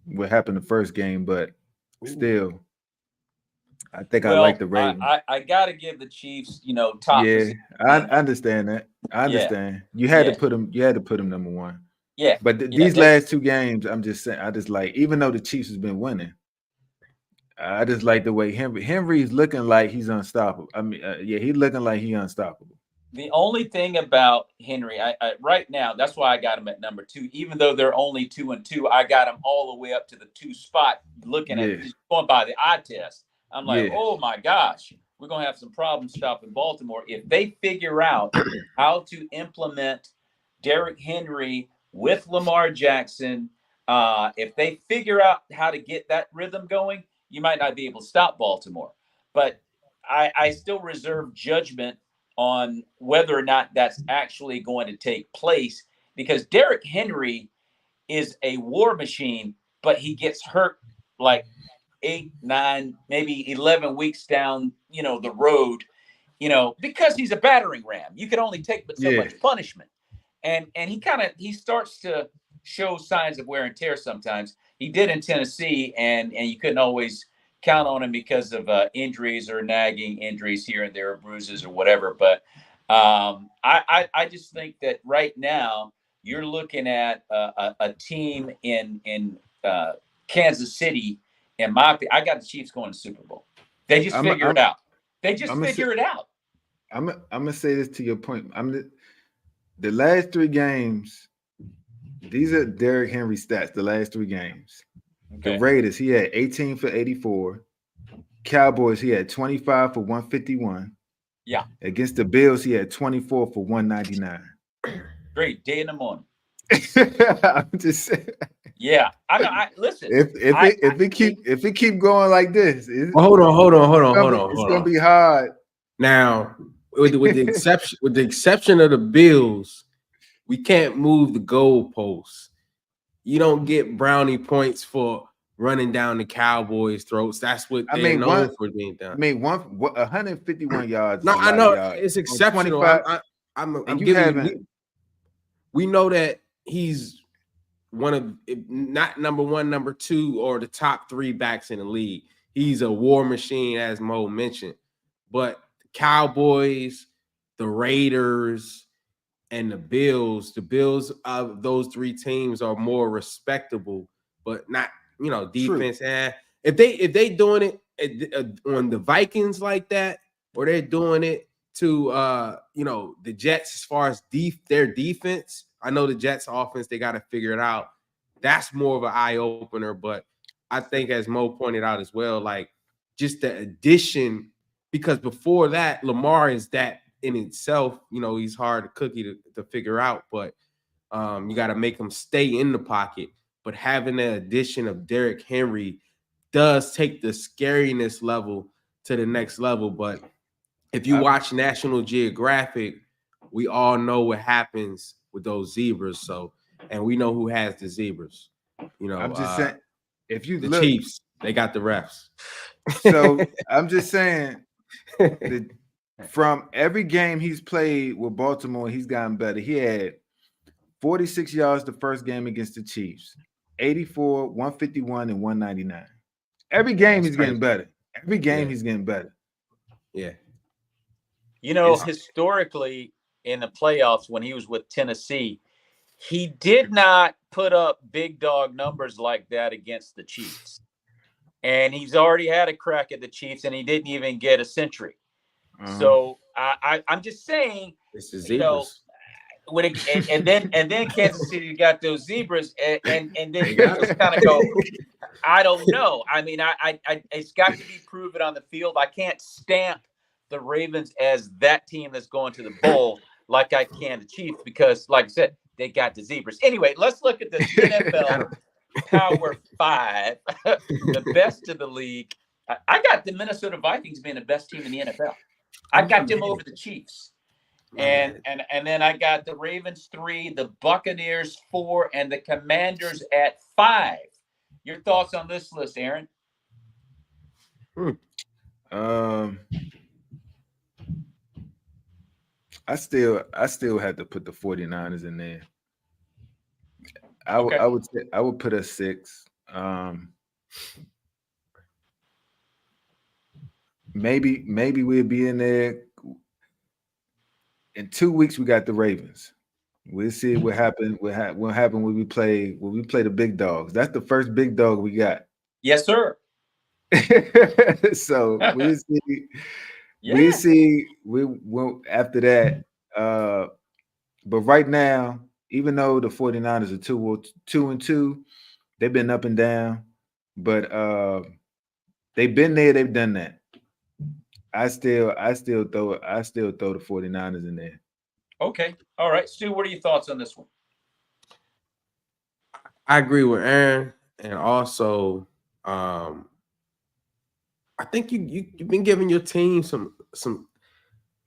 what happened the first game, but still, I think I like the Ravens. I got to give the Chiefs, top position. I understand that. I understand. You had to put them. You had to put them number 1. Yeah. But these last 2 games, I'm just saying. I just like, even though the Chiefs has been winning, I just like the way Henry's looking like he's unstoppable. He's looking like he's unstoppable. The only thing about Henry, I right now, that's why I got him at number 2. Even though they're only 2-2, I got him all the way up to the 2 spot. Looking at going by the eye test, I'm like, oh my gosh, we're gonna have some problems stopping Baltimore if they figure out how to implement Derrick Henry with Lamar Jackson. If they figure out how to get that rhythm going, you might not be able to stop Baltimore. But I still reserve judgment on whether or not that's actually going to take place, because Derrick Henry is a war machine, but he gets hurt like 8, 9, maybe 11 weeks down, the road, because he's a battering ram. You can only take but so much punishment. And he starts to show signs of wear and tear sometimes. He did in Tennessee, and you couldn't always count on him because of injuries or nagging injuries here and there, or bruises or whatever. But I just think that right now you're looking at a team in Kansas City. In my opinion, I got the Chiefs going to Super Bowl. They just figure it out. They just figure it out. I'm gonna say this to your point. The last 3 games. These are Derrick Henry stats. The last 3 games. Okay. The Raiders, he had 18 for 84. Cowboys, he had 25 for 151. Yeah. Against the Bills, he had 24 for 199. Great day in the morning. I'm just saying. Yeah, I listen. If it keep going like this, hold on. It's gonna be hard. Now, with the exception of the Bills, we can't move the goalposts. you don't get brownie points for running down the Cowboys' throats. That's what I they're mean, known for being done. 151 yards is No, a I lot of know yards it's on exceptional. 25, I'm and you giving you. haven't. We know that he's one of, if not number one, number two, or the top three backs in the league. He's a war machine, as Mo mentioned. But the Cowboys, the Raiders, and the Bills of those three teams are more respectable, but not, True. defense. If they doing it on the Vikings like that, or they're doing it to the Jets as far as their defense. I know the Jets offense, they got to figure it out. That's more of an eye opener, but I think, as Mo pointed out as well, like just the addition, because before that, Lamar is that in itself, he's hard to cookie to figure out, but you got to make him stay in the pocket. But having the addition of Derrick Henry does take the scariness level to the next level. But if you watch National Geographic, we all know what happens with those zebras. So, and we know who has the zebras. I'm just saying, if you The look, Chiefs, they got the refs. so I'm just saying that from every game he's played with Baltimore, he's gotten better. He had 46 yards the first game against the Chiefs, 84, 151, and 199. Every game he's getting better. Every game he's getting better. Yeah. Historically in the playoffs when he was with Tennessee, he did not put up big dog numbers like that against the Chiefs. And he's already had a crack at the Chiefs, and he didn't even get a century. So I'm just saying, it's the zebras. And then Kansas City got those zebras, and then you just kind of go, I don't know. I mean, I it's got to be proven on the field. I can't stamp the Ravens as that team that's going to the bowl like I can the Chiefs, because, like I said, they got the zebras. Anyway, let's look at the NFL Power 5, the best of the league. I got the Minnesota Vikings being the best team in the NFL. I got them over the Chiefs. And then I got the Ravens 3, the Buccaneers 4, and the Commanders at 5. Your thoughts on this list, Aaron? I still had to put the 49ers in there. I would put a 6. Maybe we'll be in there. In 2 weeks, we got the Ravens. We'll see what happened. What happened when we play the big dogs? That's the first big dog we got. Yes, sir. So we'll see. Yeah. We'll see. We will after that. But right now, even though the 49ers are 2-2, they've been up and down. But they've been there, they've done that. I still throw the 49ers in there. Okay. All right. Stu, what are your thoughts on this one? I agree with Aaron, and also I think you've been giving your team some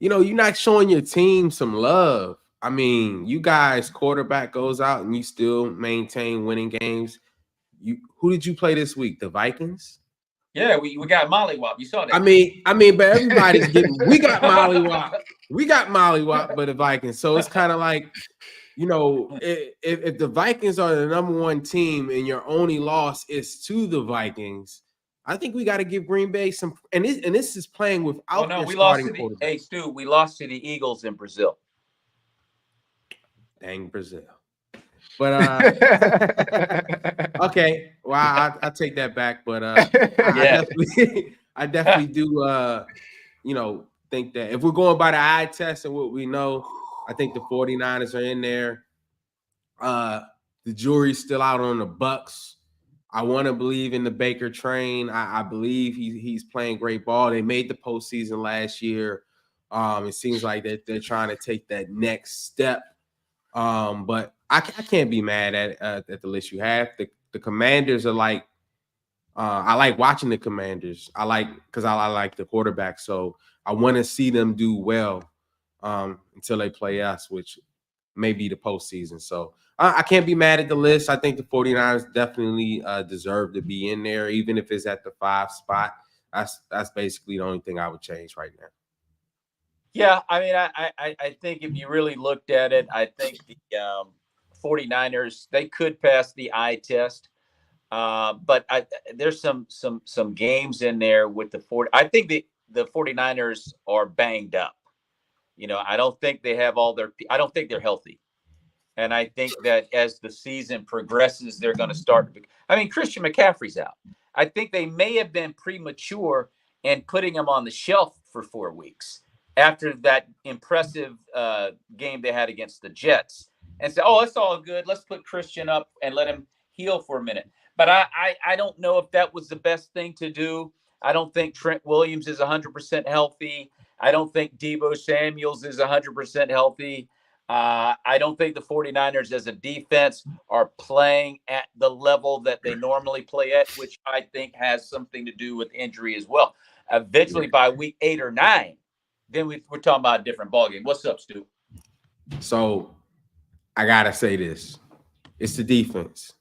you're not showing your team some love. I mean, you guys, quarterback goes out and you still maintain winning games. Who did you play this week? The Vikings? Yeah, we got mollywop. You saw that. I mean, but everybody's we got mollywop. We got mollywop by the Vikings. So it's kind of like, if the Vikings are the number one team and your only loss is to the Vikings, I think we got to give Green Bay some. And this is playing without their starting quarterback. Hey, Stu, we lost to the Eagles in Brazil. Dang Brazil. But okay, well, I take that back. But I definitely do. Think that if we're going by the eye test and what we know, I think the 49ers are in there. The jury's still out on the Bucks. I want to believe in the Baker train. I believe he's playing great ball. They made the postseason last year. It seems like they're trying to take that next step. But I can't be mad at the list you have. The Commanders are like, I like watching the Commanders. Because I like the quarterback. So I want to see them do well until they play us, which maybe the postseason. So I can't be mad at the list. I think the 49ers definitely deserve to be in there, even if it's at the 5 spot. That's basically the only thing I would change right now. Yeah, I mean, I think if you really looked at it, I think the 49ers, they could pass the eye test. But there's some games in there with the 40. I think the 49ers are banged up. I don't think they have I don't think they're healthy. And I think that as the season progresses, they're going to start. I mean, Christian McCaffrey's out. I think they may have been premature in putting him on the shelf for 4 weeks after that impressive game they had against the Jets, and say, "Oh, it's all good. Let's put Christian up and let him heal for a minute." But I don't know if that was the best thing to do. I don't think Trent Williams is 100% healthy. I don't think Deebo Samuels is 100% healthy. I don't think the 49ers as a defense are playing at the level that they normally play at, which I think has something to do with injury as well. Eventually, by week 8 or 9, then we're talking about a different ballgame. What's up, Stu? So I gotta say this: it's the defense.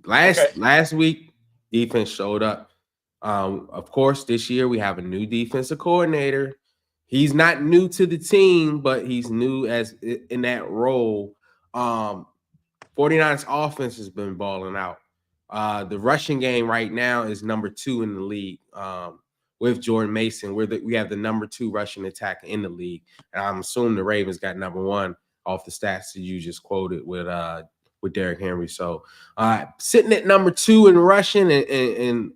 Last week, defense showed up. Of course, this year we have a new defensive coordinator. He's not new to the team, but he's new as in that role. 49ers offense has been balling out. The rushing game right now is number 2 in the league. With Jordan Mason, we have the number 2 rushing attack in the league, and I'm assuming the Ravens got number 1 off the stats that you just quoted with Derrick Henry. So sitting at number 2 in rushing and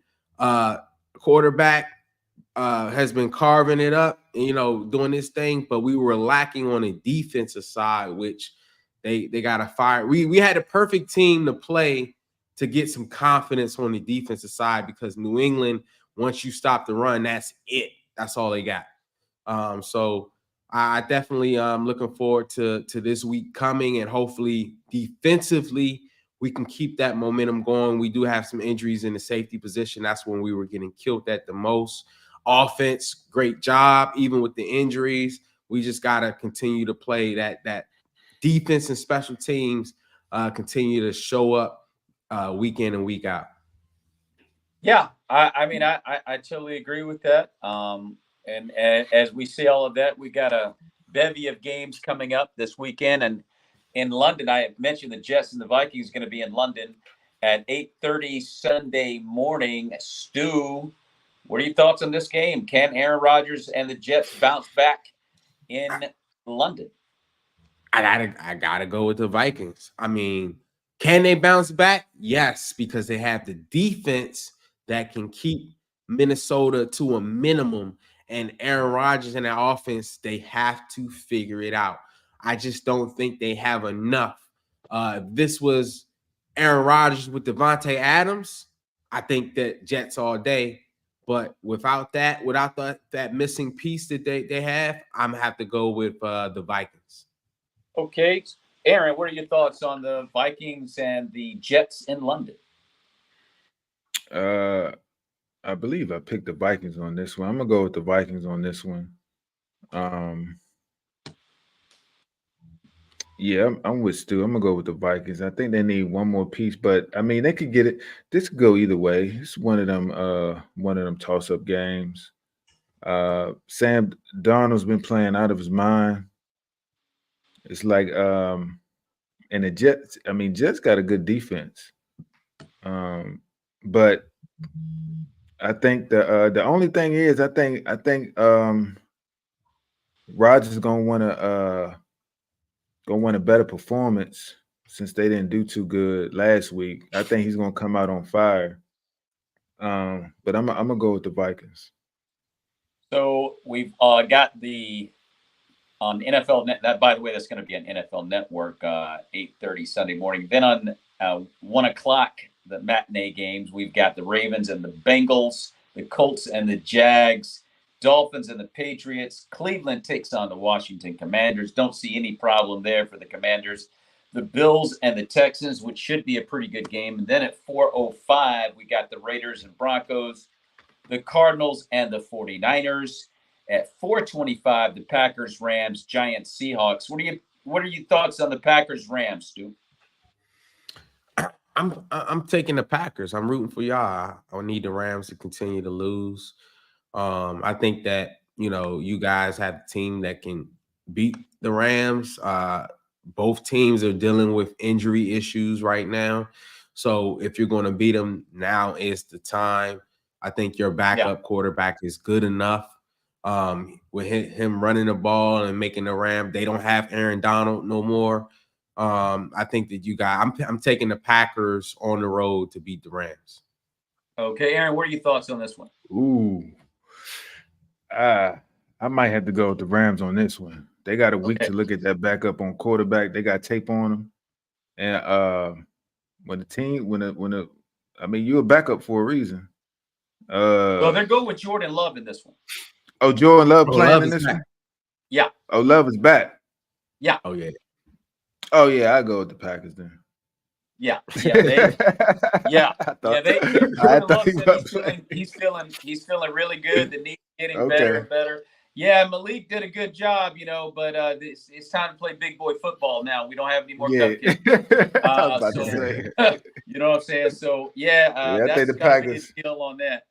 quarterback has been carving it up, doing this thing. But we were lacking on a defensive side, which they got to fire. We had a perfect team to play to get some confidence on the defensive side, because New England, once you stop the run, that's it. That's all they got. So I definitely looking forward to this week coming, and hopefully defensively we can keep that momentum going. We do have some injuries in the safety position. That's when we were getting killed at the most. Offense, great job, even with the injuries. We just got to continue to play that defense, and special teams continue to show up week in and week out. Yeah, I mean, I totally agree with that. And as we see all of that, we got a bevy of games coming up this weekend. And in London, I mentioned the Jets and the Vikings going to be in London at 8:30 Sunday morning. Stu, what are your thoughts on this game? Can Aaron Rodgers and the Jets bounce back in London? I gotta go with the Vikings. I mean, can they bounce back? Yes, because they have the defense that can keep Minnesota to a minimum, and Aaron Rodgers and their offense, they have to figure it out. I just don't think they have enough. If this was Aaron Rodgers with Devontae Adams, I think that Jets all day. But without that missing piece that they have, I'm gonna have to go with the Vikings. Okay, Aaron, what are your thoughts on the Vikings and the Jets in London? I believe I picked the Vikings on this one. I'm gonna go with the Vikings on this one. Yeah, I'm with Stu. I'm gonna go with the Vikings. I think they need one more piece, but I mean they could get it. This could go either way. It's one of them toss-up games. Sam Darnold's been playing out of his mind. It's like and the Jets, I mean, Jets got a good defense. But I think the only thing is I think Rodgers is gonna want a better performance, since they didn't do too good last week. I think he's gonna come out on fire. But I'm gonna go with the Vikings. So we've got on NFL Net. That, by the way, that's going to be on NFL Network, 8:30 Sunday morning. Then on 1 o'clock, the matinee games, we've got the Ravens and the Bengals, the Colts and the Jags, Dolphins and the Patriots. Cleveland takes on the Washington Commanders. Don't see any problem there for the Commanders. The Bills and the Texans, which should be a pretty good game. And then at 4:05, we got the Raiders and Broncos, the Cardinals and the 49ers. At 4:25, the Packers, Rams, Giants, Seahawks. What are what are your thoughts on the Packers Rams, Stu? I'm taking the Packers. I'm rooting for y'all. I need the Rams to continue to lose. I think that you guys have a team that can beat the Rams. Both teams are dealing with injury issues right now, so if you're going to beat them, now is the time. I think your backup quarterback is good enough. With him running the ball and making the Ram, they don't have Aaron Donald no more. I think that I'm taking the Packers on the road to beat the Rams. Okay, Aaron, what are your thoughts on this one? Ooh, I might have to go with the Rams on this one. They got a week to look at that backup on quarterback. They got tape on them, and I mean, you're a backup for a reason. Well, they're going with Jordan Love in this one. Oh, Jordan Love playing in this one? Yeah. Oh, Love is back. Yeah. Oh yeah. Oh yeah, I go with the Packers then. Yeah. He's feeling really good. The knee's getting better and better. Yeah, Malik did a good job, but it's time to play big boy football now. We don't have any more cupcakes. You know what I'm saying? So I think the Packers deal on that.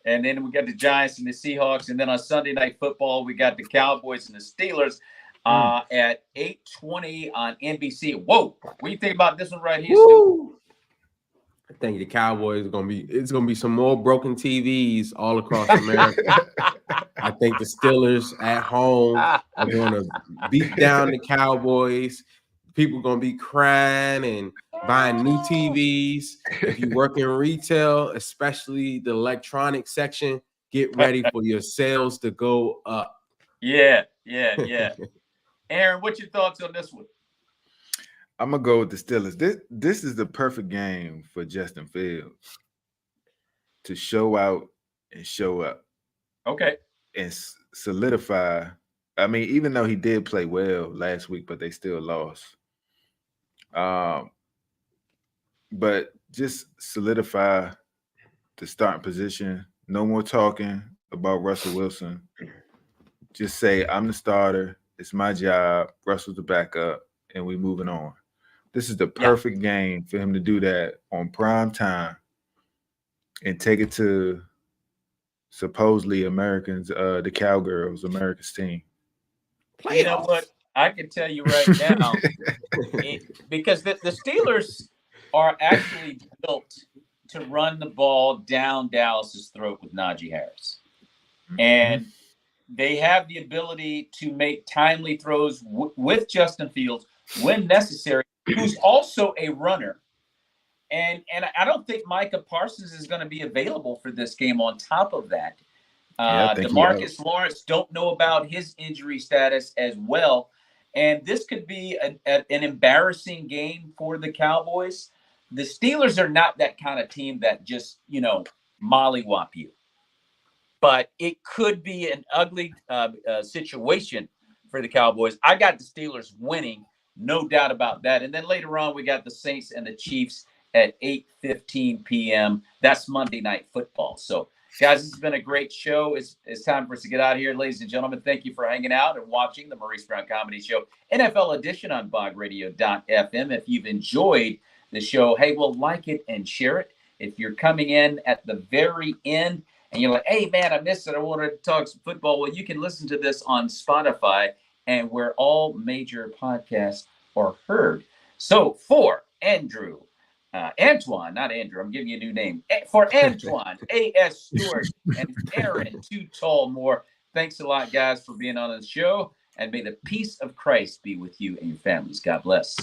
And then we got the Giants and the Seahawks, and then on Sunday Night Football we got the Cowboys and the Steelers at 8:20 on NBC. Whoa, what do you think about this one right here, Stu? I think the Cowboys it's gonna be some more broken TVs all across America. I think the Steelers at home are gonna beat down the Cowboys. People are gonna be crying and buying new TVs. If you work in retail, especially the electronic section, get ready for your sales to go up. Yeah. Aaron, what's your thoughts on this one? I'm gonna go with the Steelers. This is the perfect game for Justin Fields to show out and show up. Okay. And solidify. I mean, even though he did play well last week, but they still lost. But just solidify the starting position. No more talking about Russell Wilson. Just say, I'm the starter. It's my job. Russell's the backup, and we moving on. This is the perfect game for him to do that on prime time and take it to supposedly Americans, the Cowgirls, America's team. You know what? I can tell you right now, because the Steelers are actually built to run the ball down Dallas's throat with Najee Harris. And they have the ability to make timely throws with Justin Fields when necessary, who's also a runner. And I don't think Micah Parsons is going to be available for this game on top of that. DeMarcus Lawrence, don't know about his injury status as well. And this could be an embarrassing game for the Cowboys. The Steelers are not that kind of team that just, mollywop you. But it could be an ugly situation for the Cowboys. I got the Steelers winning, no doubt about that. And then later on, we got the Saints and the Chiefs at 8:15 p.m. That's Monday Night Football. So, guys, this has been a great show. It's time for us to get out of here. Ladies and gentlemen, thank you for hanging out and watching the Maurice Brown Comedy Show, NFL edition on bogradio.fm. If you've enjoyed the show, hey, well, like it and share it. If you're coming in at the very end and you're like, hey, man, I missed it, I wanted to talk some football, well, you can listen to this on Spotify and where all major podcasts are heard. So for Andrew, Antoine, not Andrew, I'm giving you a new name. For Antoine, A.S. Stewart, and Aaron, Too Tall More, thanks a lot, guys, for being on the show. And may the peace of Christ be with you and your families. God bless.